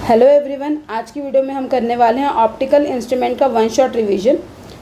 Hello everyone, आज की video में हम करने वाले हैं ऑप्टिकल इंस्ट्रूमेंट का वन शॉट रिवीजन,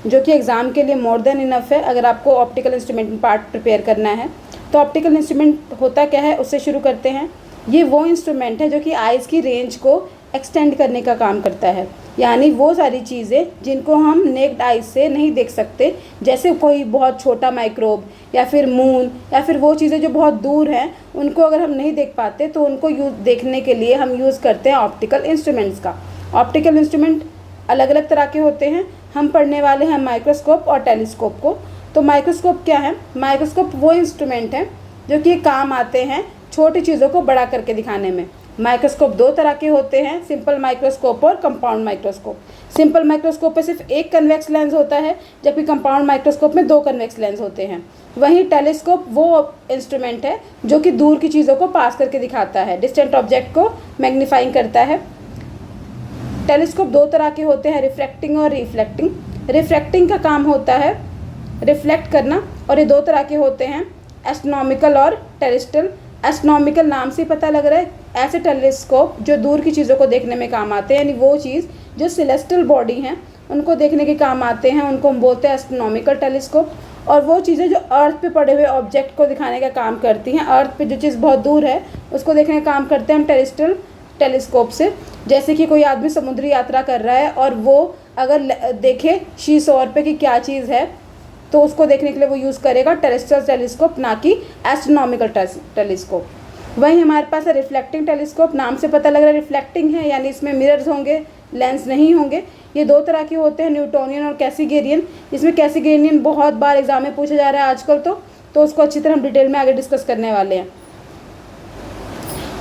जो कि एग्ज़ाम के लिए मोर देन इनफ है। अगर आपको ऑप्टिकल इंस्ट्रूमेंट पार्ट प्रिपेयर करना है तो ऑप्टिकल इंस्ट्रूमेंट होता क्या है उससे शुरू करते हैं। ये वो इंस्ट्रूमेंट है जो कि आइज़ की रेंज को एक्सटेंड करने का काम करता है, यानी वो सारी चीज़ें जिनको हम नेक्ड आइज से नहीं देख सकते, जैसे कोई बहुत छोटा माइक्रोब या फिर मून या फिर वो चीज़ें जो बहुत दूर हैं, उनको अगर हम नहीं देख पाते तो उनको देखने के लिए हम यूज़ करते हैं ऑप्टिकल इंस्ट्रूमेंट्स का। ऑप्टिकल इंस्ट्रूमेंट अलग अलग तरह के होते हैं। हम पढ़ने वाले हैं माइक्रोस्कोप और टेलीस्कोप को। तो माइक्रोस्कोप क्या है? माइक्रोस्कोप वो इंस्ट्रूमेंट हैं जो कि काम आते हैं छोटी चीज़ों को बड़ा करके दिखाने में। माइक्रोस्कोप दो तरह के होते हैं, सिंपल माइक्रोस्कोप और कंपाउंड माइक्रोस्कोप। सिंपल माइक्रोस्कोप में सिर्फ एक कन्वेक्स लेंस होता है, जबकि कंपाउंड माइक्रोस्कोप में दो कन्वेक्स लेंस होते हैं। वहीं टेलीस्कोप वो इंस्ट्रूमेंट है जो कि दूर की चीज़ों को पास करके दिखाता है, डिस्टेंट ऑब्जेक्ट को मैग्नीफाइंग करता है। टेलीस्कोप दो तरह के होते हैं, रिफ्रैक्टिंग और रिफ्लेक्टिंग। रिफ्रैक्टिंग का काम होता है रिफ्लेक्ट करना, और ये दो तरह के होते हैं, एस्ट्रोनॉमिकल और टेरेस्ट्रियल। एस्ट्रोनॉमिकल नाम से पता लग रहा है, ऐसे टेलीस्कोप जो दूर की चीज़ों को देखने में काम आते हैं, यानी वो चीज़ जो सेलेस्टियल बॉडी हैं उनको देखने के काम आते हैं, उनको हम बोलते हैं एस्ट्रोनॉमिकल टेलीस्कोप। और वो चीज़ें जो अर्थ पे पड़े हुए ऑब्जेक्ट को दिखाने का काम करती हैं, अर्थ पे जो चीज़ बहुत दूर है उसको देखने का काम करते हैं हम टेरेस्ट्रियल टेलीस्कोप से। जैसे कि कोई आदमी समुद्री यात्रा कर रहा है और वो अगर देखे शी शोर पे कि क्या चीज़ है, तो उसको देखने के लिए वो यूज़ करेगा टेरेस्ट्रियल टेलीस्कोप, ना कि एस्ट्रोनॉमिकल टेलीस्कोप। वहीं हमारे पास है रिफ्लेक्टिंग टेलीस्कोप। नाम से पता लग रहा है रिफ्लेक्टिंग है, यानी इसमें मिरर्स होंगे, लेंस नहीं होंगे। ये दो तरह के होते हैं, न्यूटोनियन और कैसिगेरियन। इसमें कैसिगेरियन बहुत बार एग्जाम में पूछा जा रहा है आजकल, तो उसको अच्छी तरह हम डिटेल में आगे डिस्कस करने वाले हैं।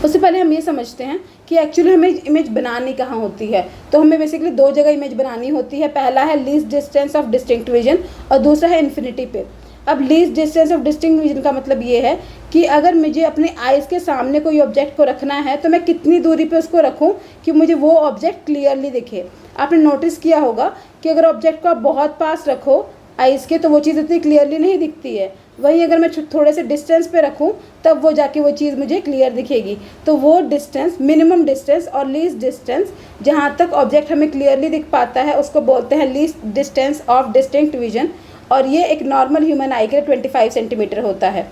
उससे पहले हम ये समझते हैं कि एक्चुअली हमें इमेज बनानी कहाँ होती है। तो हमें बेसिकली दो जगह इमेज बनानी होती है। पहला है least distance of distinct vision और दूसरा है इन्फिनिटी पे। अब least distance of distinct vision का मतलब ये है कि अगर मुझे अपने आइज़ के सामने कोई ऑब्जेक्ट को रखना है तो मैं कितनी दूरी पे उसको रखूं कि मुझे वो ऑब्जेक्ट क्लियरली दिखे। आपने नोटिस किया होगा कि अगर ऑब्जेक्ट को आप बहुत पास रखो आइज़ के तो वो चीज़ इतनी क्लियरली नहीं दिखती है। वहीं अगर मैं थोड़े से डिस्टेंस पे रखूं तब वो जाके वो चीज़ मुझे क्लियर दिखेगी। तो वो डिस्टेंस, मिनिमम डिस्टेंस और लीस्ट डिस्टेंस जहाँ तक ऑब्जेक्ट हमें क्लियरली दिख पाता है उसको बोलते हैं least distance of distinct vision, और ये एक नॉर्मल ह्यूमन आई के लिए 25 सेंटीमीटर होता है।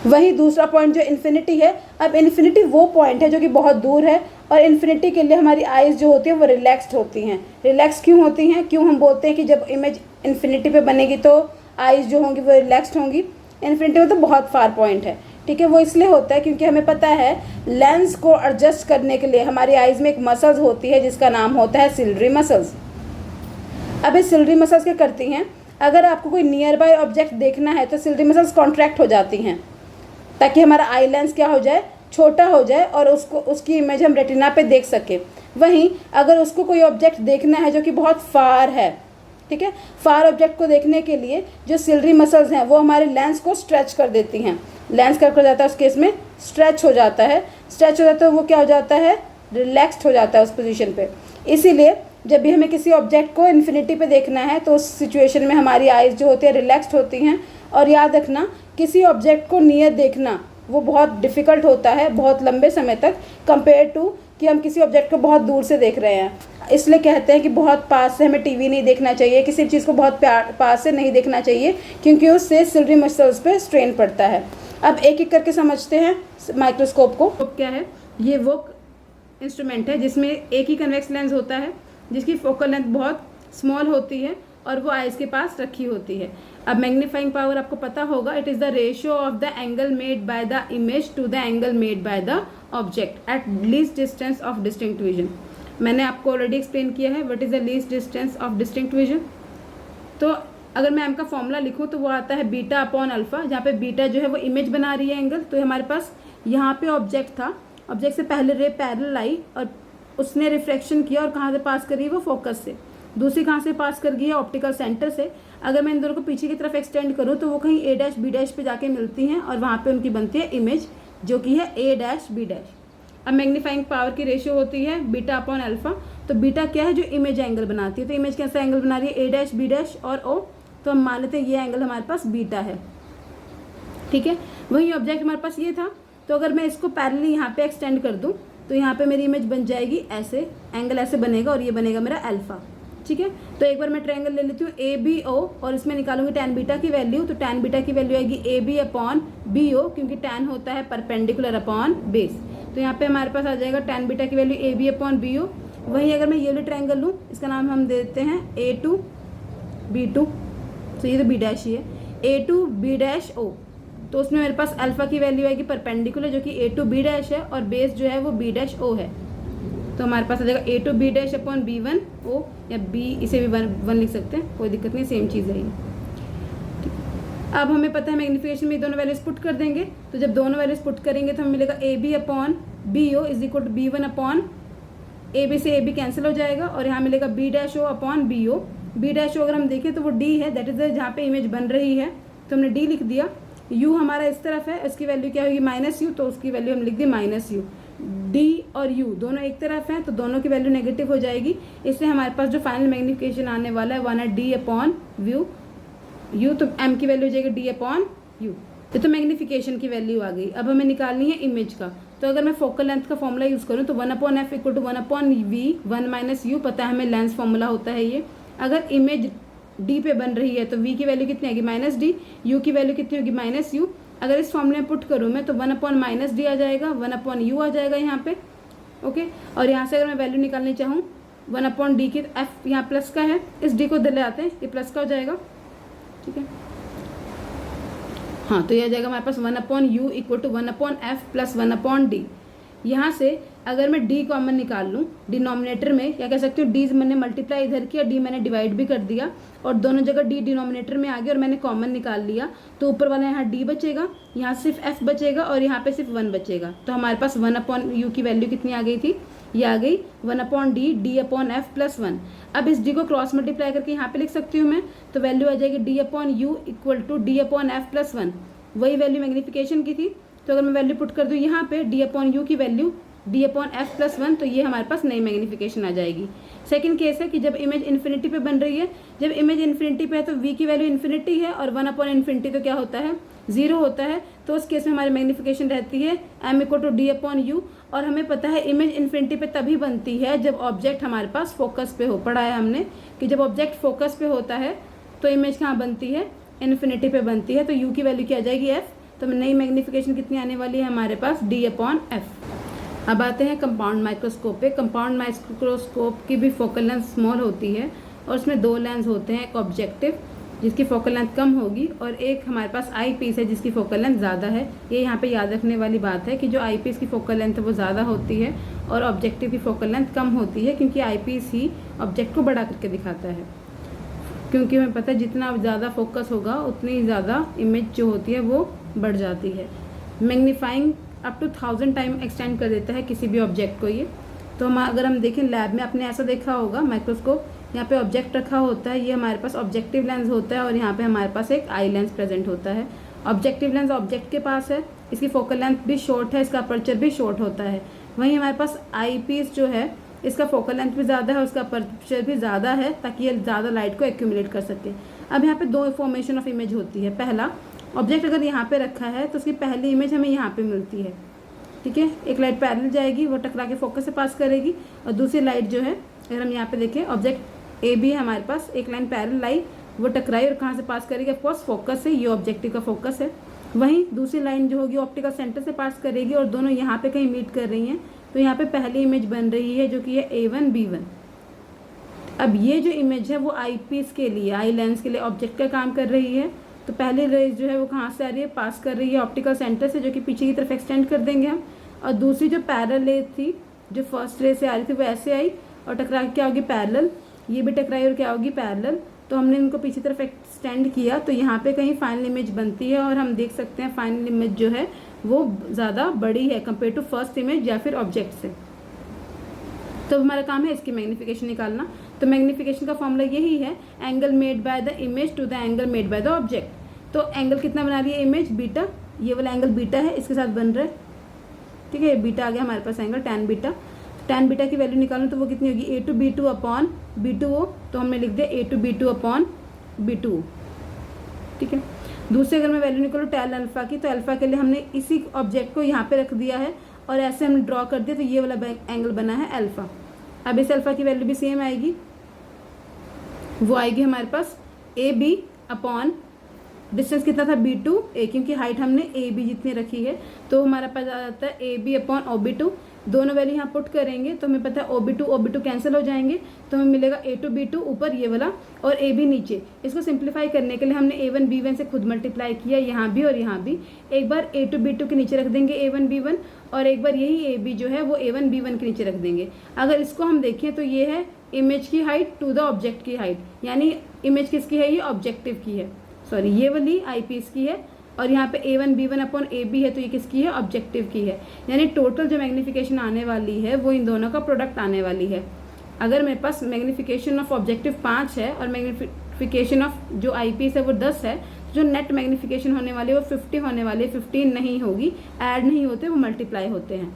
वहीं दूसरा पॉइंट जो इन्फिनिटी है, अब इन्फिनिटी वो पॉइंट है जो कि बहुत दूर है, और इन्फिनिटी के लिए हमारी आइज़ जो होती है वो रिलैक्स्ड होती हैं। रिलैक्स क्यों होती हैं? क्यों हम बोलते हैं कि जब इमेज इन्फिनिटी पे बनेगी तो आइज़ जो होंगी वो रिलैक्स्ड होंगी। इन्फिनिटी में तो बहुत फार पॉइंट है, ठीक है। वो इसलिए होता है क्योंकि हमें पता है लेंस को एडजस्ट करने के लिए हमारी आइज़ में एक मसल्स होती है जिसका नाम होता है सिलरी मसल्स। अब इस सिलरी मसल्स क्या करती हैं, अगर आपको कोई नियर बाय ऑब्जेक्ट देखना है तो सिलरी मसल्स कॉन्ट्रैक्ट हो जाती हैं ताकि हमारा आई लेंस क्या हो जाए, छोटा हो जाए और उसकी इमेज हम रेटिना पे देख सके। वहीं अगर उसको कोई ऑब्जेक्ट देखना है जो कि बहुत फार है, ठीक है, फार ऑब्जेक्ट को देखने के लिए जो सिलरी मसल्स हैं वो हमारे लेंस को स्ट्रेच कर देती हैं। लेंस क्या कर जाता है उस केस में, स्ट्रेच हो जाता है। स्ट्रेच हो जाता है वो क्या हो जाता है, रिलैक्स्ड हो जाता है उस पोजीशन पे। इसीलिए जब भी हमें किसी ऑब्जेक्ट को इन्फिनिटी पे देखना है तो उस सिचुएशन में हमारी आइज़ जो होती है रिलैक्स्ड होती हैं। और याद रखना, किसी ऑब्जेक्ट को नियर देखना वो बहुत डिफ़िकल्ट होता है बहुत लंबे समय तक, कंपेयर टू कि हम किसी ऑब्जेक्ट को बहुत दूर से देख रहे हैं। इसलिए कहते हैं कि बहुत पास से हमें टीवी नहीं देखना चाहिए, किसी चीज़ को बहुत पास से नहीं देखना चाहिए, क्योंकि उससे सिलरी मसल्स पे स्ट्रेन पड़ता है। अब एक एक करके समझते हैं माइक्रोस्कोप को। क्या है? ये वो इंस्ट्रूमेंट है जिसमें एक ही कन्वेक्स लेंस होता है, जिसकी फोकल लेंथ बहुत स्मॉल होती है और वो आइज़ के पास रखी होती है। अब मैग्नीफाइंग पावर आपको पता होगा, it is the ratio of the angle made by the image to the angle made by the object at least distance of distinct vision. मैंने आपको ऑलरेडी एक्सप्लेन किया है what is the least distance of distinct vision. तो अगर मैं M का formula लिखूँ तो वो आता है बीटा अपॉन अल्फ़ा, जहाँ पे बीटा जो है वो इमेज बना रही है एंगल। तो हमारे पास यहाँ पे ऑब्जेक्ट था, ऑब्जेक्ट से पहले रे पैरेलल आई और उसने रिफ्लेक्शन किया और कहाँ से पास करी, वो फोकस से। दूसरी कहाँ से पास कर गई है, ऑप्टिकल सेंटर से। अगर मैं इन दोनों को पीछे की तरफ एक्सटेंड करूँ तो वो कहीं ए डैश बी डैश पे जाके मिलती हैं और वहाँ पे उनकी बनती है इमेज जो कि है ए डैश बी डैश। अब मैग्नीफाइंग पावर की रेशियो होती है बीटा अपॉन अल्फा। तो बीटा क्या है, जो इमेज एंगल बनाती है। तो इमेज कैसा एंगल बना रही है, ए डैश बी डैश और ओ। तो हम मान लेते हैं ये एंगल हमारे पास बीटा है, ठीक है। वही ऑब्जेक्ट हमारे पास ये था, तो अगर मैं इसको पैरेलली यहाँ पे एक्सटेंड कर दूँ तो यहाँ पे मेरी इमेज बन जाएगी ऐसे, एंगल ऐसे बनेगा और ये बनेगा मेरा अल्फा। ठीक है, तो एक बार मैं ट्रायंगल ले लेती हूँ ABO और इसमें निकालूंगी tan बीटा की वैल्यू। तो tan बीटा की वैल्यू आएगी AB अपॉन BO, क्योंकि tan होता है परपेंडिकुलर अपॉन बेस। तो यहाँ पे हमारे पास आ जाएगा tan बीटा की वैल्यू AB अपॉन BO। वहीं अगर मैं ये वाली ट्रायंगल लूँ, इसका नाम हम देते हैं A2 B2, तो ये तो B डैश ही है, A2 B डैश O। तो उसमें मेरे पास अल्फा की वैल्यू आएगी परपेंडिकुलर, जो कि A2 B डैश है, और बेस जो है वो B डैश O है। तो हमारे पास आ जाएगा A2 B dash upon B1 O, या B इसे भी वन लिख सकते हैं, कोई दिक्कत नहीं, सेम चीज़ है ये। अब हमें पता है मैग्नीफिकेशन में दोनों वैल्यूज पुट कर देंगे। तो जब दोनों वैल्यूज पुट करेंगे तो हमें मिलेगा AB upon BO is equal to B1 upon AB से AB कैंसिल हो जाएगा, और यहाँ मिलेगा B dash O upon BO। B dash O अगर हम देखें तो वो D है, दैट इज जहाँ पे इमेज बन रही है, तो हमने D लिख दिया। U हमारा इस तरफ है, इसकी वैल्यू क्या होगी -U, तो उसकी वैल्यू हम लिख दी -U। D और U दोनों एक तरफ हैं, तो दोनों की वैल्यू नेगेटिव हो जाएगी। इससे हमारे पास जो फाइनल मैग्नीफिकेशन आने वाला है 1 है D अपॉन U, तो M की वैल्यू हो जाएगी D अपॉन U। ये तो मैग्नीफिकेशन की वैल्यू आ गई। अब हमें निकालनी है इमेज का। तो अगर मैं फोकल लेंथ का फॉर्मूला यूज़ करूँ तो 1/f equal to 1/v 1 minus U, पता है हमें लेंस फॉर्मूला होता है ये। अगर इमेज D पे बन रही है तो V की वैल्यू कितनी आएगी -D, U की वैल्यू कितनी होगी -U। अगर इस फॉर्मूले में पुट करूँ मैं तो 1/-D आ जाएगा, 1/U आ जाएगा यहाँ पे। ओके, और यहाँ से अगर मैं वैल्यू निकालनी चाहूँ 1/D की, तो F यहाँ प्लस का है, इस D को इधर ले आते हैं, ये प्लस का हो जाएगा। ठीक है, हाँ, तो ये आ जाएगा हमारे पास 1/U equal to 1/F plus 1/D। यहाँ से अगर मैं D कॉमन निकाल लूँ डिनोमिनेटर में, या कह सकती हूँ D मैंने मल्टीप्लाई इधर किया, D मैंने डिवाइड भी कर दिया, और दोनों जगह D डिनोमिनेटर में आ गया और मैंने कॉमन निकाल लिया, तो ऊपर वाला यहाँ D बचेगा, यहाँ सिर्फ F बचेगा और यहाँ पे सिर्फ 1 बचेगा। तो हमारे पास 1/U की वैल्यू कितनी आ गई थी, ये आ गई 1/D D upon F plus 1। अब इस D को क्रॉस मल्टीप्लाई करके यहाँ पे लिख सकती हूँ मैं, तो वैल्यू आ जाएगी D upon U equal to D upon F plus 1। वही वैल्यू मैग्नीफिकेशन की थी, तो अगर मैं वैल्यू पुट कर दूँ यहाँ पे D अपॉन U की value D upon F plus 1, तो ये हमारे पास नई मैग्नीफिकेशन आ जाएगी। सेकंड केस है कि जब इमेज इन्फिनिटी पे बन रही है, जब इमेज इन्फिनिटी पे है तो V की वैल्यू इन्फिनिटी है और 1/∞ तो क्या होता है, 0 होता है। तो उस केस में हमारी मैग्नीफिकेशन रहती है M equal to D upon U। और हमें पता है इमेज इन्फिनिटी पे तभी बनती है जब ऑब्जेक्ट हमारे पास फोकस पे हो। पढ़ा है हमने कि जब ऑब्जेक्ट फोकस पे होता है तो इमेज कहाँ बनती है, इन्फिनिटी पे बनती है। तो U की वैल्यू क्या आ जाएगी F। तो नई मैग्नीफिकेशन कितनी आने वाली है हमारे पास, D अपॉन F। अब आते हैं कंपाउंड माइक्रोस्कोप पे। कंपाउंड माइक्रोस्कोप की भी फोकल लेंथ स्मॉल होती है और उसमें 2 लेंस होते हैं, एक ऑब्जेक्टिव जिसकी फोकल लेंथ कम होगी और एक हमारे पास आई पीस है जिसकी फोकल लेंथ ज़्यादा है। ये यहाँ पे याद रखने वाली बात है कि जो आई पीस की फोकल लेंथ है वो ज़्यादा होती है और ऑब्जेक्टिव की फोकल लेंथ कम होती है, क्योंकि आई पीस ही ऑब्जेक्ट को बड़ा करके दिखाता है। क्योंकि हमें पता है जितना ज़्यादा फोकस होगा उतनी ज़्यादा इमेज जो होती है वो बढ़ जाती है। Magnifying up to 1000 time extend कर देता है किसी भी ऑब्जेक्ट को ये। तो अगर हम देखें लैब में आपने ऐसा देखा होगा माइक्रोस्कोप, यहाँ पे ऑब्जेक्ट रखा होता है, ये हमारे पास ऑब्जेक्टिव लेंस होता है और यहाँ पे हमारे पास एक आई लेंस प्रेजेंट होता है। ऑब्जेक्टिव लेंस ऑब्जेक्ट के पास है, इसकी फोकल लेंथ भी शॉर्ट है, इसका अपर्चर भी शॉर्ट होता है। वहीं हमारे पास आई पीस जो है इसका फोकल लेंथ भी ज़्यादा है, उसका अपर्चर भी ज़्यादा है ताकि ये ज़्यादा लाइट को एक्यूमुलेट कर सके। अब यहाँ पे 2 फॉर्मेशन ऑफ इमेज होती है। पहला, ऑब्जेक्ट अगर यहाँ पे रखा है तो उसकी पहली इमेज हमें यहाँ पे मिलती है, ठीक है। एक लाइट पैरेलल जाएगी, वो टकरा के फोकस से पास करेगी, और दूसरी लाइट जो है अगर हम यहाँ पे देखें ऑब्जेक्ट ए बी है हमारे पास, एक लाइन पैरेलल आई, वो टकराई और कहाँ से पास करेगी, ऑफकोर्स फोकस से, ये ऑब्जेक्टिव का फोकस है। वहीं दूसरी लाइन जो होगी ऑप्टिकल सेंटर से पास करेगी और दोनों यहाँ पे कहीं मीट कर रही हैं, तो यहाँ पे पहली इमेज बन रही है जो कि है A1 B1। अब ये जो इमेज है वो आई पीस के लिए, आई लेंस के लिए ऑब्जेक्ट का काम कर रही है। तो पहली रेज जो है वो कहाँ से आ रही है, पास कर रही है ऑप्टिकल सेंटर से, जो कि पीछे की तरफ एक्सटेंड कर देंगे हम। और दूसरी जो पैरेलल रे थी, जो फर्स्ट रे से आ रही थी, वो ऐसे आई और टकरा के क्या होगी, पैरेलल, ये भी टकराई और क्या होगी, पैरेलल। तो हमने इनको पीछे तरफ एक्सटेंड किया तो यहाँ पे कहीं फाइनल इमेज बनती है और हम देख सकते हैं फाइनल इमेज जो है वो ज़्यादा बड़ी है कंपेयर टू फर्स्ट इमेज या फिर ऑब्जेक्ट से। तो हमारा काम है इसकी मैग्नीफिकेशन निकालना। तो मैग्नीफिकेशन का फॉर्मूला यही है, angle made by the image to the angle made by the object. तो एंगल कितना बना रही है इमेज, बीटा, ये वाला एंगल बीटा है, इसके साथ बन रहा है, ठीक है। बीटा आ गया हमारे पास angle tan beta. Tan beta की वैल्यू निकालूं तो वो कितनी होगी, A2B2 अपॉन B2O। तो हमने लिख दिया A2B2 अपॉन B2O, ठीक है। दूसरे अगर मैं वैल्यू निकालूँ टैन अल्फा की, तो अल्फा के लिए हमने इसी ऑब्जेक्ट को यहाँ पे रख दिया है और ऐसे हमने ड्रॉ कर दिया तो ये वाला एंगल बना है अल्फ़ा। अब इस अल्फ़ा की वैल्यू भी सेम आएगी, वो आएगी हमारे पास ए बी अपॉन डिस्टेंस कितना था B2A, क्योंकि हाइट हमने AB जितनी रखी है तो हमारा पास आ जाता है AB अपॉन OB2। दोनों वैल्यू यहाँ पुट करेंगे तो हमें पता है OB2 कैंसिल हो जाएंगे, तो हमें मिलेगा A2B2 ऊपर ये वाला और AB नीचे। इसको सिंप्लीफाई करने के लिए हमने A1 B1 से खुद मल्टीप्लाई किया यहाँ भी और यहाँ भी। एक बार A2B2 के नीचे रख देंगे A1 B1 और एक बार यही AB जो है वो A1 B1 के नीचे रख देंगे। अगर इसको हम देखें तो ये है इमेज की हाइट टू द ऑब्जेक्ट की हाइट, यानी इमेज किसकी है, ये ऑब्जेक्टिव की है, सॉरी ये वाली आई पीस की है, और यहाँ पे A1 B1 अपॉन AB है तो ये किसकी है, ऑब्जेक्टिव की है। यानी टोटल जो मैग्नीफिकेशन आने वाली है वो इन दोनों का प्रोडक्ट आने वाली है। अगर मेरे पास मैग्नीफिकेशन ऑफ ऑब्जेक्टिव 5 है और मैग्नीफिकेशन ऑफ जो आई पीस है वो 10 है, जो नेट मैग्नीफिकेशन होने वाली है वो 50 होने वाली है। 15 नहीं होगी, ऐड नहीं होते, वो मल्टीप्लाई होते हैं।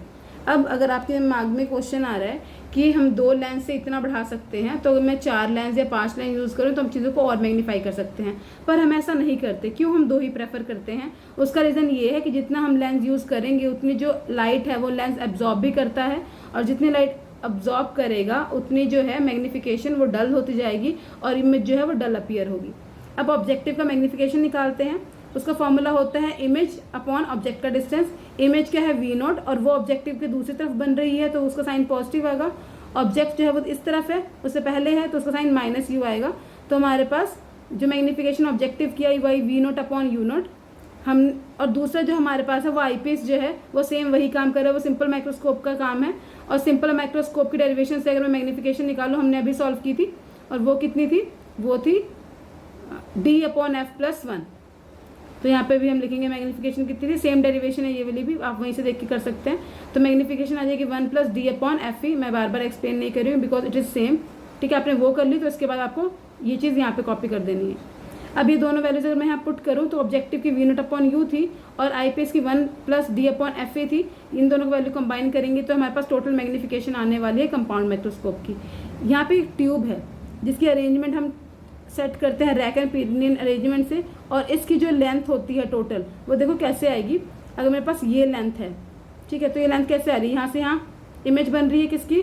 अब अगर आपके दिमाग में क्वेश्चन आ रहा है कि हम 2 लेंस से इतना बढ़ा सकते हैं, तो अगर मैं 4 लेंस या 5 लेंस यूज़ करूँ तो हम चीज़ों को और मैग्नीफाई कर सकते हैं, पर हम ऐसा नहीं करते। क्यों हम 2 ही प्रेफर करते हैं? उसका रीज़न ये है कि जितना हम लेंस यूज़ करेंगे उतनी जो लाइट है वो लेंस एब्जॉर्ब भी करता है, और जितनी लाइट अब्जॉर्ब करेगा उतनी जो है मैग्नीफिकेशन वो डल होती जाएगी और इमेज जो है वो डल अपीयर होगी। अब ऑब्जेक्टिव का मैग्नीफिकेशन निकालते हैं। उसका फॉर्मूला होता है इमेज अपॉन ऑब्जेक्ट का डिस्टेंस। इमेज क्या है V0 और वो ऑब्जेक्टिव के दूसरी तरफ बन रही है तो उसका साइन पॉजिटिव आएगा। ऑब्जेक्ट जो है वो इस तरफ है, उससे पहले है तो उसका साइन -u आएगा। तो हमारे पास जो मैग्नीफिकेशन ऑब्जेक्टिव की आई वही V0 अपॉन U0 हम, और दूसरा जो हमारे पास है वो आई पीस जो है वो सेम वही काम कर रहा है, वो सिंपल माइक्रोस्कोप का काम है। और सिंपल माइक्रोस्कोप की डेरिवेशन से अगर मैं मैग्नीफिकेशन निकालूँ, हमने अभी सॉल्व की थी, और वो कितनी थी, वो थी D/F+1। तो यहाँ पे भी हम लिखेंगे मैग्नीफिकेशन कितनी थी, सेम डेरिवेशन है ये वाली भी, आप वहीं से देख के कर सकते हैं। तो मैग्नीफिकेशन आ जाएगी 1 + D/Fe। मैं बार बार एक्सप्लेन नहीं कर रही हूँ बिकॉज इट इज़ सेम। ठीक है, आपने वो कर ली तो इसके बाद आपको ये चीज़ यहाँ पे कॉपी कर देनी है। अब ये दोनों वैल्यूज अगर मैं यहाँ पुट करूँ तो ऑब्जेक्टिव की V0/U थी और आई पीस की 1 + D/Fe थी। इन दोनों की वैल्यू कंबाइन करेंगे तो हमारे पास टोटल मैग्नीफिकेशन आने वाली है कंपाउंड माइक्रोस्कोप की। यहाँ पे एक ट्यूब है जिसकी अरेंजमेंट हम सेट करते हैं रैक एंड पिनियन अरेंजमेंट से, और इसकी जो लेंथ होती है टोटल वो देखो कैसे आएगी। अगर मेरे पास ये लेंथ है, ठीक है, तो ये लेंथ कैसे आ रही है, यहाँ से यहाँ इमेज बन रही है किसकी,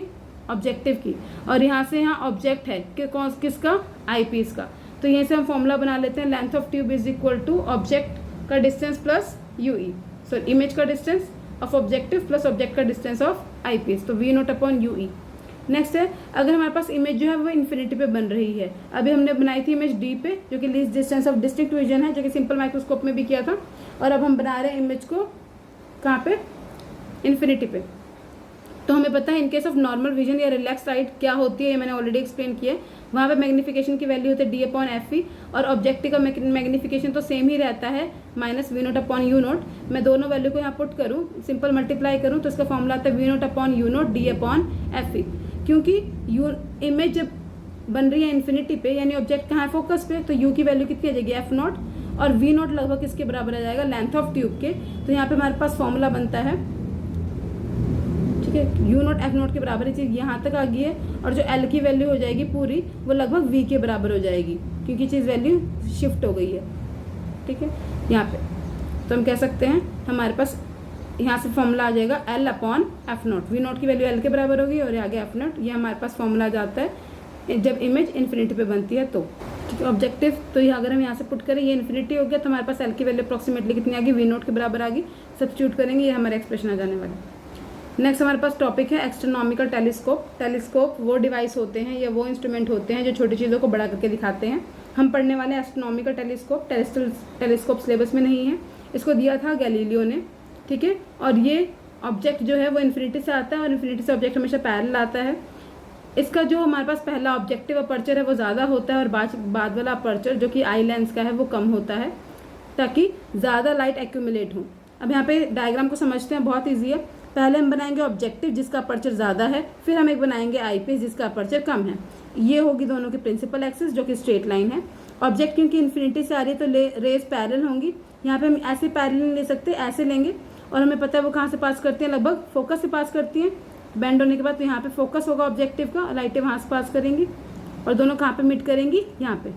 ऑब्जेक्टिव की, और यहाँ से यहाँ ऑब्जेक्ट है कि कौन किसका, आई पीस का। तो यहीं से हम फॉर्मूला बना लेते हैं, length of tube is equal to object का distance plus UE, so image का distance of objective plus object का डिस्टेंस ऑफ आई पीस, तो V0/UE। नेक्स्ट है, अगर हमारे पास इमेज जो है वो इन्फिनिटी पे बन रही है, अभी हमने बनाई थी इमेज D पे जो कि least distance of distinct vision है, जो कि सिंपल माइक्रोस्कोप में भी किया था, और अब हम बना रहे हैं इमेज को कहाँ पे, इन्फिनिटी पे। तो हमें पता है in case of normal vision या रिलैक्स साइट क्या होती है, ये मैंने ऑलरेडी एक्सप्लेन किया है। वहाँ पे मैग्नीफिकेशन की वैल्यू होती है D/Fe, और ऑब्जेक्टिव का मैग्नीफिकेशन तो सेम ही रहता है -V0/U0। मैं दोनों वैल्यू को यहाँ पुट करूँ, सिंपल मल्टीप्लाई करूँ तो इसका फॉर्मूला आता है V0/U0 D/Fe। क्योंकि इमेज जब बन रही है इन्फिनिटी पे, यानी ऑब्जेक्ट कहाँ है, फोकस पे, तो U की वैल्यू कितनी आ जाएगी, F0, और V0 लगभग किसके बराबर आ जाएगा, लेंथ ऑफ ट्यूब के। तो यहाँ पे हमारे पास फॉर्मूला बनता है, ठीक है, U0 F0 के बराबर, चीज़ यहाँ तक आ गई है, और जो L की वैल्यू हो जाएगी पूरी वो लगभग V के बराबर हो जाएगी क्योंकि चीज़ वैल्यू शिफ्ट हो गई है। ठीक है, यहाँ पे तो हम कह सकते हैं हमारे पास यहाँ से फॉर्मूला आ जाएगा L/F0। V0 की वैल्यू L के बराबर होगी और आगे F0, ये हमारे पास फॉर्मूला आ जाता है जब इमेज इन्फिनिटी पे बनती है तो। ठीक है, ऑब्जेक्टिव तो ये अगर हम यहाँ से पुट करें, ये इन्फिनिटी हो गया तो हमारे पास L की वैल्यू अप्रॉक्सीमेटली कितनी आ गई, V0 के बराबर आ गई। सब्स्टिट्यूट करेंगे, ये हमारा एक्सप्रेशन आ जाने वाला है। नेक्स्ट हमारे पास टॉपिक है एस्ट्रोनॉमिकल टेलीस्कोप। टेलीस्कोप वो डिवाइस होते हैं या वो इंस्ट्रूमेंट होते हैं जो छोटी चीज़ों को बड़ा करके दिखाते हैं। हम पढ़ने वाले एस्ट्रोनॉमिकल टेलीस्कोप। टेलीस्कोप सिलेबस में नहीं है, इसको दिया था गैलीलियो ने। ठीक है, और ये ऑब्जेक्ट जो है वो इन्फिनिटी से आता है और इन्फिनिटी से ऑब्जेक्ट हमेशा पैरेलल आता है। इसका जो हमारे पास पहला ऑब्जेक्टिव अपर्चर है वो ज़्यादा होता है और बाद वाला अपर्चर जो कि आई लेंस का है वो कम होता है, ताकि ज़्यादा लाइट एक्यूमुलेट हो। अब यहाँ पे डायग्राम को समझते हैं, बहुत ईजी है। पहले हम बनाएंगे ऑब्जेक्टिव जिसका अपर्चर ज़्यादा है, फिर हम एक बनाएंगे आई पीस जिसका अपर्चर कम है। ये होगी दोनों की प्रिंसिपल एक्सिस जो कि स्ट्रेट लाइन है। ऑब्जेक्ट क्योंकि इन्फिनिटी से आ रही है तो रेज पैरेलल होंगी। यहाँ पे हम ऐसे पैरेलल नहीं ले सकते, ऐसे लेंगे, और हमें पता है वो कहाँ से पास करती हैं, लगभग फोकस से पास करती हैं। बेंड होने के बाद तो यहाँ पे फोकस होगा ऑब्जेक्टिव का, लाइटें वहाँ से पास करेंगी और दोनों कहाँ पे मीट करेंगी, यहाँ पे।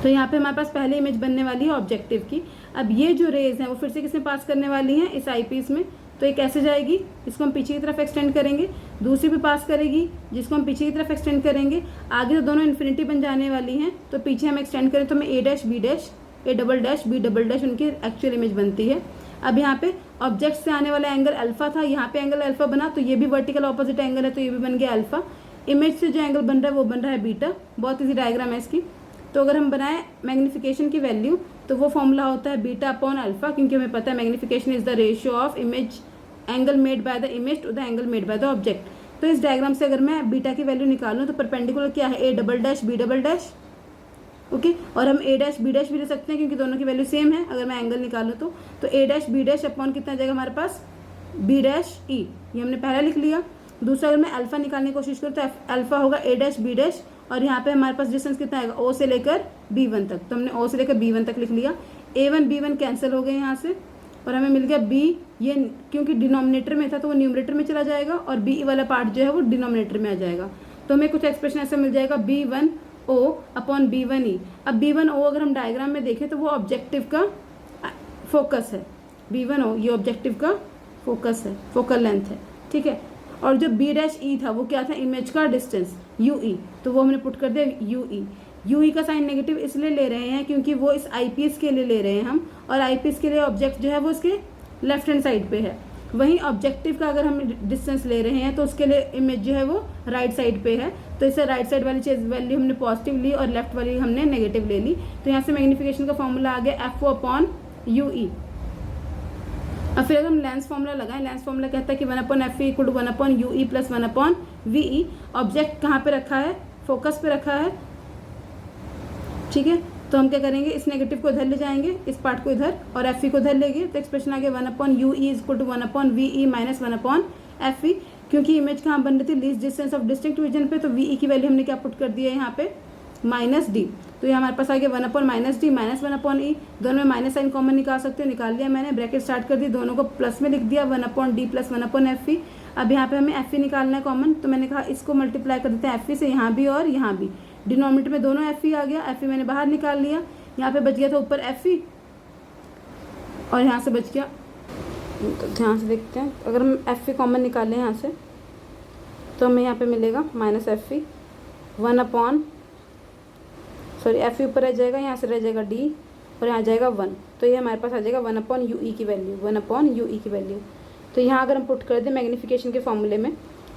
तो यहाँ पे हमारे पास पहले इमेज बनने वाली है ऑब्जेक्टिव की। अब ये जो रेज हैं वो फिर से किसमें पास करने वाली हैं, इस आई पीस में। तो ये कैसे जाएगी, इसको हम पीछे की तरफ एक्सटेंड करेंगे, दूसरी भी पास करेगी जिसको हम पीछे की तरफ एक्सटेंड करेंगे। आगे तो दोनों इन्फिनिटी बन जाने वाली हैं, तो पीछे हम एक्सटेंड करें तो हमें A dash B dash, A double dash B double dash उनकी एक्चुअल इमेज बनती है। अब यहाँ पे ऑब्जेक्ट से आने वाला एंगल अल्फा था, यहाँ पे एंगल अल्फा बना, तो ये भी वर्टिकल ऑपोजिट एंगल है, तो ये भी बन गया अल्फा। इमेज से जो एंगल बन रहा है वो बन रहा है बीटा। बहुत ईजी डायग्राम है इसकी। तो अगर हम बनाए मैग्नीफिकेशन की वैल्यू तो वो फॉर्मूला होता है बीटा अपॉन अल्फा, क्योंकि हमें पता है magnification is the ratio of image angle made by the image to the angle made by the object. तो इस डायग्राम से अगर मैं बीटा की वैल्यू निकालूं तो परपेंडिकुलर क्या है, A double dash B double dash, okay. और हम ए डैश बी डैश भी ले सकते हैं क्योंकि दोनों की वैल्यू सेम है। अगर मैं एंगल निकालूं तो ए डैश बी डैश अपॉन कितना जाएगा हमारे पास, बी डैश ई, ये हमने पहला लिख लिया। दूसरा अगर मैं अल्फा निकालने की कोशिश करूँ तो अल्फा होगा ए डैश बी डैश, और यहाँ पे हमारे पास डिस्टेंस कितना आएगा, ओ से लेकर बी वन तक, तो हमने ओ से लेकर बी वन तक लिख लिया। ए वन बी वन कैंसिल हो गए यहाँ से, और हमें मिल गया बी, ये क्योंकि डिनोमिनेटर में था तो वो न्यूमरेटर में चला जाएगा, और बी वाला पार्ट जो है वो डिनोमिनेटर में आ जाएगा। तो हमें कुछ एक्सप्रेशन ऐसा मिल जाएगा B one O upon B one E. अब बी वन ओ अगर हम डायग्राम में देखें तो वो ऑब्जेक्टिव का फोकस है, बी वन ओ ये ऑब्जेक्टिव का फोकस है, फोकल लेंथ है, ठीक है। और जो बी डैश ई था वो क्या था, इमेज का डिस्टेंस यू ई, तो वो हमने पुट कर दिया यू ई। यू ई का साइन नेगेटिव इसलिए ले रहे हैं क्योंकि वो इस आई पीस के लिए ले रहे हैं हम, और आई पीस के लिए ऑब्जेक्ट जो है वो इसके लेफ्ट हैंड साइड पे है। वहीं ऑब्जेक्टिव का अगर हम डिस्टेंस ले रहे हैं तो उसके लिए इमेज जो है वो राइट साइड पे है, तो इसे राइट साइड वाली चीज वैल्यू हमने पॉजिटिव ली और लेफ्ट वाली हमने नेगेटिव ले ली। तो यहाँ से मैग्नीफिकेशन का फॉर्मूला आ गया F O upon U E. अब फिर अगर हम लेंस फॉर्मूला लगाएं, लेंस फॉर्मूला कहता है कि 1/f equal to 1/ue plus 1/ve। Object कहाँ पे रखा है, फोकस पे रखा है, ठीक है। तो हम क्या करेंगे, इस नेगेटिव को इधर ले जाएंगे, इस पार्ट को इधर, और एफ को इधर लेंगे, तो एक्सप्रेशन आ गया 1/ue equal to 1/ve minus 1/fe। क्योंकि इमेज कहाँ बन रही थी, least distance of distinct reason पे, तो ve की वैल्यू हमने क्या पुट कर दिया है यहाँ पे, माइनस डी। तो ये हमारे पास आ गया 1/-d माइनस 1/e। दोनों में माइनस साइन कॉमन निकाल सकते हो, निकाल लिया मैंने, ब्रैकेट स्टार्ट कर दी, दोनों को प्लस में लिख दिया 1/d प्लस 1/fe। अब यहाँ पे हमें fe निकालना है कॉमन, तो मैंने कहा इसको मल्टीप्लाई कर देते हैं fe से, यहाँ भी और यहाँ भी। डिनोमिनेटर में दोनों fe आ गया, fe मैंने बाहर निकाल लिया, यहाँ पे बच गया था ऊपर fe और यहाँ से बच गया, तो ध्यान से देखते हैं, अगर हम fe कॉमन निकालें यहाँ से तो हमें यहाँ पे मिलेगा माइनस fe, fe ऊपर रह जाएगा, यहाँ से रह जाएगा d और यहाँ जाएगा 1, तो ये हमारे पास आ जाएगा 1/ue की वैल्यू, 1/ue की वैल्यू। तो यहाँ अगर हम पुट कर दें मैग्नीफिकेशन के फॉर्मूले में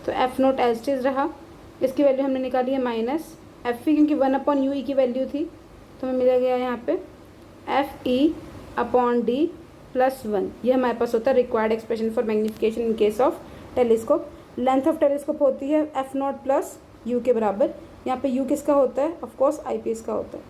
तो F naught as it is रहा, इसकी वैल्यू हमने निकाली है माइनस fe, क्योंकि 1/ue की वैल्यू थी, तो हमें मिला गया यहाँ पे fe/d प्लस 1। ये हमारे पास होता है required expression for magnification in case of telescope. Length of telescope होती है एफ नॉट प्लस यू के बराबर। यहाँ पे u किसका होता है, ऑफ कोर्स आई पीस का होता है।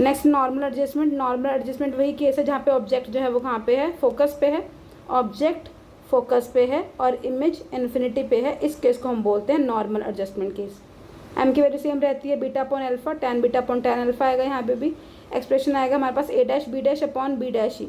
Next normal adjustment. Normal adjustment वही केस है जहाँ पे ऑब्जेक्ट जो है वो कहाँ पे है, फोकस पे है, ऑब्जेक्ट फोकस पे है और इमेज इन्फिनिटी पे है, इस केस को हम बोलते हैं नॉर्मल एडजस्टमेंट केस। एम की वैल्यू सेम रहती है, beta upon alpha, tan beta upon tan alpha आएगा। यहाँ पे भी एक्सप्रेशन आएगा हमारे पास A dash B dash upon B dash E,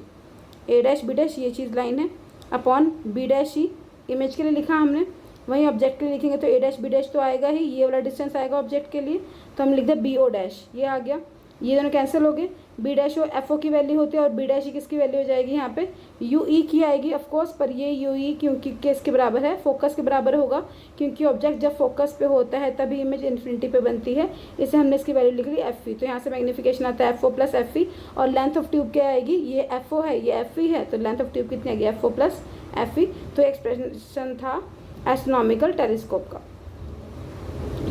A dash B dash ये चीज़ लाइन है, upon B dash E image के लिए लिखा हमने, वहीं ऑब्जेक्ट के लिए लिखेंगे तो ए डैश बी डैश तो आएगा ही, ये वाला डिस्टेंस आएगा ऑब्जेक्ट के लिए, तो हम लिख दें बी ओ डैश, ये आ गया, ये दोनों कैंसिल हो गए। B dash O F O की वैल्यू होती है और बी डैश ई किसकी वैल्यू हो जाएगी, यहाँ पे यू ई की आएगी ऑफ कोर्स, पर ये यू ई क्योंकि किसके बराबर है, फोकस के बराबर होगा, क्योंकि ऑब्जेक्ट जब फोकस पे होता है तभी इमेज इन्फिनिटी पे बनती है, इसे हमने इसकी वैल्यू लिख ली एफ ई। तो यहाँ से मैग्नीफिकेशन आता है F O plus F E, और लेंथ ऑफ ट्यूब क्या आएगी, ये एफ ओ है, ये एफ ई है, तो लेंथ ऑफ ट्यूब कितनी आएगी, F O plus F E. तो एक्सप्रेशन था एस्ट्रोनॉमिकल टेलीस्कोप का।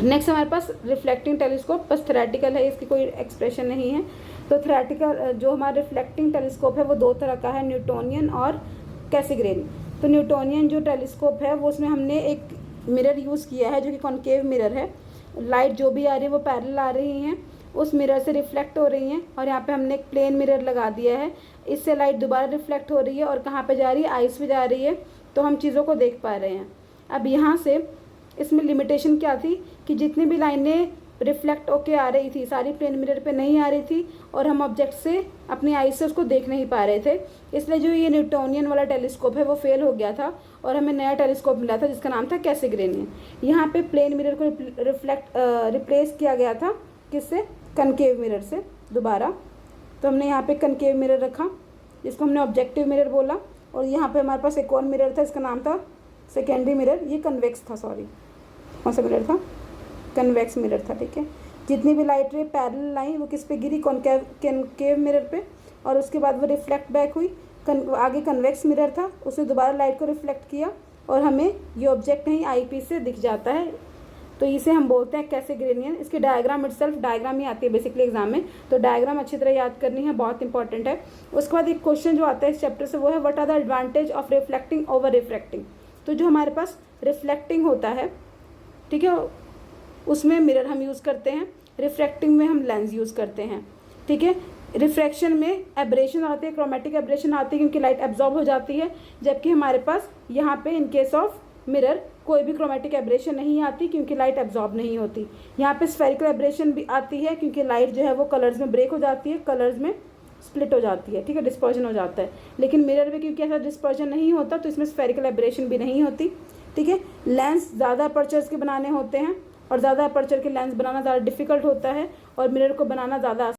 नेक्स्ट हमारे पास रिफ्लेक्टिंग टेलीस्कोप, बस थ्योरेटिकल है, इसकी कोई एक्सप्रेशन नहीं है। तो थ्योरेटिकल जो हमारा रिफ्लेक्टिंग टेलीस्कोप है वो दो तरह का है, न्यूटोनियन और कैसिग्रेन। तो न्यूटोनियन जो टेलीस्कोप है वो उसमें हमने एक मिरर यूज़ किया है जो कि कॉन्केव मिरर है, लाइट जो भी आ रही है वो पैरेलल आ रही हैं, उस मिरर से रिफ्लेक्ट हो रही हैं, और यहाँ पे हमने एक प्लेन मिरर लगा दिया है, इससे लाइट दोबारा रिफ्लेक्ट हो रही है और कहाँ पे जा रही है, आइस पे जा रही है, तो हम चीज़ों को देख पा रहे हैं। अब यहाँ से इसमें लिमिटेशन क्या थी कि जितनी भी लाइनें रिफ्लेक्ट होके आ रही थी सारी प्लेन मिरर पे नहीं आ रही थी, और हम ऑब्जेक्ट से अपनी आई से उसको देख नहीं पा रहे थे, इसलिए जो ये न्यूटोनियन वाला टेलीस्कोप है वो फेल हो गया था और हमें नया टेलीस्कोप मिला था जिसका नाम था कैसिग्रेनियन। यहाँ पे प्लेन मिरर को रिप्लेस किया गया था किससे, कनकेव मिरर से दोबारा। तो हमने यहाँ पे कनकेव मिरर रखा जिसको हमने ऑब्जेक्टिव मिरर बोला, और यहाँ पे हमारे पास एक और मिरर था, इसका नाम था सेकेंडरी मिरर, ये कन्वेक्स था, सॉरी कौन सा मिरर था, कन्वेक्स मिरर था, ठीक है। जितनी भी लाइट रे पैरेलल आई वो किस पे गिरी, कॉनकेव मिरर पे, और उसके बाद वो रिफ्लेक्ट बैक हुई। आगे कन्वेक्स मिरर था, उसने दोबारा लाइट को रिफ्लेक्ट किया और हमें ये ऑब्जेक्ट नहीं आई पीस से दिख जाता है, तो इसे हम बोलते हैं कैसेग्रेनियन। इसकी डायग्राम इटसेल्फ, डायग्राम ही आती है बेसिकली एग्जाम में, तो डायग्राम अच्छी तरह याद करनी है, बहुत इंपॉर्टेंट है। उसके बाद एक क्वेश्चन जो आता है इस चैप्टर से वो है what are the advantage of reflecting over refracting. तो जो हमारे पास रिफ्लेक्टिंग होता है, ठीक है, उसमें मिरर हम यूज़ करते हैं, रिफ्रैक्टिंग में हम लेंस यूज़ करते हैं, ठीक है। रिफ्रैक्शन में एब्रेशन आती है, क्रोमेटिक एब्रेशन आती है क्योंकि लाइट एब्जॉर्ब हो जाती है, जबकि हमारे पास यहाँ पे इन केस ऑफ मिरर कोई भी क्रोमेटिक एब्रेशन नहीं आती क्योंकि लाइट एब्जॉर्ब नहीं होती। यहाँ पे स्फेरिकल एब्रेशन भी आती है क्योंकि लाइट जो है वो कलर्स में ब्रेक हो जाती है, कलर्स में स्प्लिट हो जाती है, ठीक है, डिस्पर्जन हो जाता है। लेकिन मिरर में क्योंकि ऐसा डिस्पर्जन नहीं होता तो इसमें स्फेरिकल एब्रेशन भी नहीं होती, ठीक है। लेंस ज़्यादा अपर्चर्स के बनाने होते हैं और ज़्यादा अपर्चर के लेंस बनाना ज़्यादा डिफिकल्ट होता है और मिरर को बनाना ज़्यादा